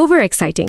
Over exciting.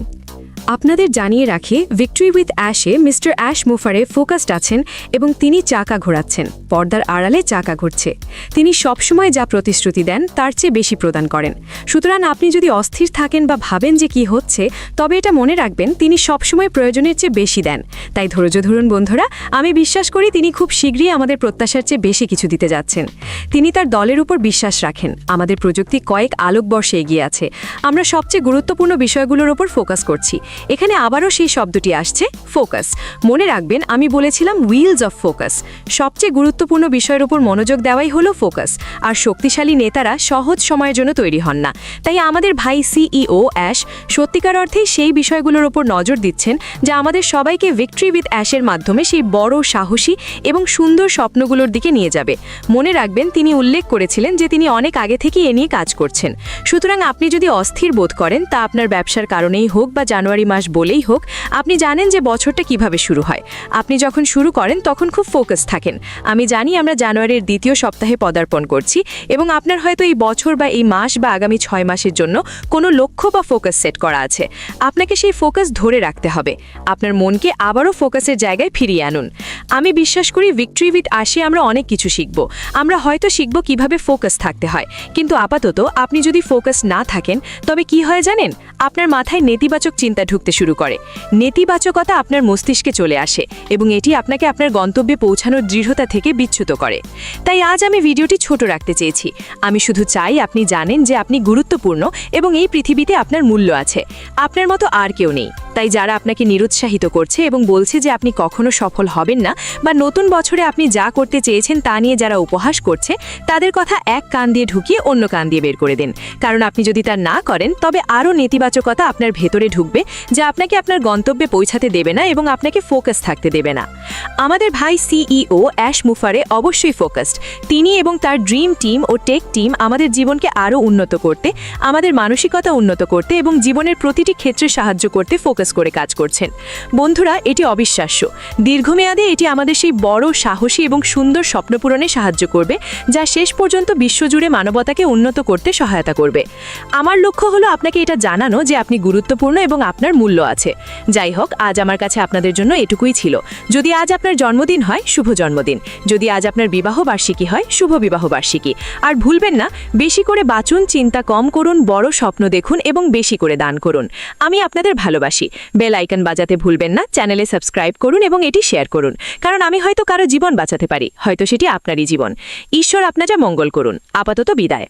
আপনাদের জানিয়ে রাখি, ভিক্টরি উইথ অ্যাশে মিস্টার অ্যাশ মুফারে ফোকাসড আছেন এবং তিনি চাকা ঘোরাচ্ছেন। পর্দার আড়ালে চাকা ঘুরছে। তিনি সবসময় যা প্রতিশ্রুতি দেন তার চেয়ে বেশি প্রদান করেন। সুতরাং আপনি যদি অস্থির থাকেন বা ভাবেন যে কি হচ্ছে, তবে এটা মনে রাখবেন তিনি সবসময় প্রয়োজনের চেয়ে বেশি দেন। তাই ধৈর্য ধরুন বন্ধুরা, আমি বিশ্বাস করি তিনি খুব শীঘ্রই আমাদের প্রত্যাশার চেয়ে বেশি কিছু দিতে যাচ্ছেন। তিনি তার দলের উপর বিশ্বাস রাখেন। আমাদের প্রযুক্তি কয়েক আলোকবর্ষে এগিয়ে আছে। আমরা সবচেয়ে গুরুত্বপূর্ণ বিষয়গুলোর উপর ফোকাস করছি। এখানে আবারও সেই শব্দটি আসছে, ফোকাস। মনে রাখবেন আমি বলেছিলাম হুইলস অফ ফোকাস। সবচেয়ে গুরুত্বপূর্ণ বিষয়ের উপর মনোযোগ দেওয়াই হলো ফোকাস। আর শক্তিশালী নেতারা সহজ সময়ের জন্য তৈরি হন না। তাই আমাদের ভাই সিইও অ্যাশ সত্যিকার অর্থেই সেই বিষয়গুলোর উপর নজর দিচ্ছেন যা আমাদের সবাইকে ভিক্টরি উইথ অ্যাশের মাধ্যমে সেই বড়, সাহসী এবং সুন্দর স্বপ্নগুলোর দিকে নিয়ে যাবে। মনে রাখবেন তিনি উল্লেখ করেছিলেন যে তিনি অনেক আগে থেকেই এ নিয়ে কাজ করছেন। সুতরাং আপনি যদি অস্থির বোধ করেন, তা আপনার ব্যবসার কারণেই হোক বা জানুয়ারি মাস বলেই হোক, আপনি জানেন যে বছরটা কিভাবে শুরু হয়। আপনি যখন শুরু করেন তখন খুব ফোকাস থাকেন। আমি জানি আমরা জানুয়ারির দ্বিতীয় সপ্তাহে পদার্পণ করছি এবং আপনার হয়তো এই বছর বা এই মাস বা আগামী 6 মাসের জন্য কোনো লক্ষ্য বা ফোকাস সেট করা আছে। আপনাকে সেই ফোকাস ধরে রাখতে হবে। আপনার মনকে আবারও ফোকাসের জায়গায় ফিরিয়ে আনুন। আমি বিশ্বাস করি ভিক্টরি উইথ অ্যাশে আমরা অনেক কিছু শিখব। আমরা হয়তো শিখব কিভাবে ফোকাস থাকতে হয়। কিন্তু আপাতত আপনি যদি ফোকাস না থাকেন, তবে কি হয় জানেন? আপনার মাথায় নেতিবাচক চিন্তা ঢুকতে শুরু করে। নেতিবাচকতা আপনার মস্তিষ্কে চলে আসে এবং এটি আপনাকে আপনার গন্তব্যে পৌঁছানোর দৃঢ়তা থেকে বিচ্যুত করে। তাই আজ আমি ভিডিওটি ছোট রাখতে চেয়েছি। আমি শুধু চাই আপনি জানেন যে আপনি গুরুত্বপূর্ণ এবং এই পৃথিবীতে আপনার মূল্য আছে। আপনার মতো আর কেউ নেই। তাই যারা আপনাকে নিরুৎসাহিত করছে এবং বলছে যে আপনি কখনো সফল হবেন না, বা নতুন বছরে আপনি যা করতে চেয়েছেন তা নিয়ে যারা উপহাস করছে, তাদের কথা এক কান দিয়ে ঢুকিয়ে অন্য কান দিয়ে বের করে দেন। কারণ আপনি যদি তা না করেন, তবে আরও নেতিবাচকতা আপনার ভেতরে ঢুকবে, যা আপনাকে আপনার গন্তব্যে পৌঁছাতে দেবে না এবং আপনাকে ফোকাস থাকতে দেবে না। আমাদের ভাই সিইও অ্যাশ মুফারে অবশ্যই ফোকাসড। তিনি এবং তার ড্রিম টিম ও টেক টিম আমাদের জীবনকে আরও উন্নত করতে, আমাদের মানসিকতা উন্নত করতে এবং জীবনের প্রতিটি ক্ষেত্রে সাহায্য করতে ফোকাস করে কাজ করছেন। বন্ধুরা, এটি অবিশ্বাস্য। দীর্ঘমেয়াদে এটি আমাদের সেই বড়, সাহসী এবং সুন্দর স্বপ্ন পূরণে সাহায্য করবে, যা শেষ পর্যন্ত বিশ্বজুড়ে মানবতাকে উন্নত করতে সহায়তা করবে। আমার লক্ষ্য হলো আপনাকে এটা জানানো যে আপনি গুরুত্বপূর্ণ এবং আপনার মূল্য আছে। যাই হোক, আজ আমার কাছে আপনাদের জন্য এটুকুই ছিল। যদি আজ আপনার জন্মদিন হয়, শুভ জন্মদিন। যদি আজ আপনার বিবাহ বার্ষিকী হয়, শুভ বিবাহ বার্ষিকী। আর ভুলবেন না, বেশি করে বাঁচুন, চিন্তা কম করুন, বড় স্বপ্ন দেখুন এবং বেশি করে দান করুন। আমি আপনাদের ভালোবাসি। বেল আইকন বাজাতে ভুলবেন না। চ্যানেলে সাবস্ক্রাইব করুন এবং এটি শেয়ার করুন। কারণ আমি হয়তো কারো জীবন বাঁচাতে পারি, হয়তো সেটি আপনারই জীবন। ঈশ্বর আপনার মঙ্গল করুন। আপাতত বিদায়।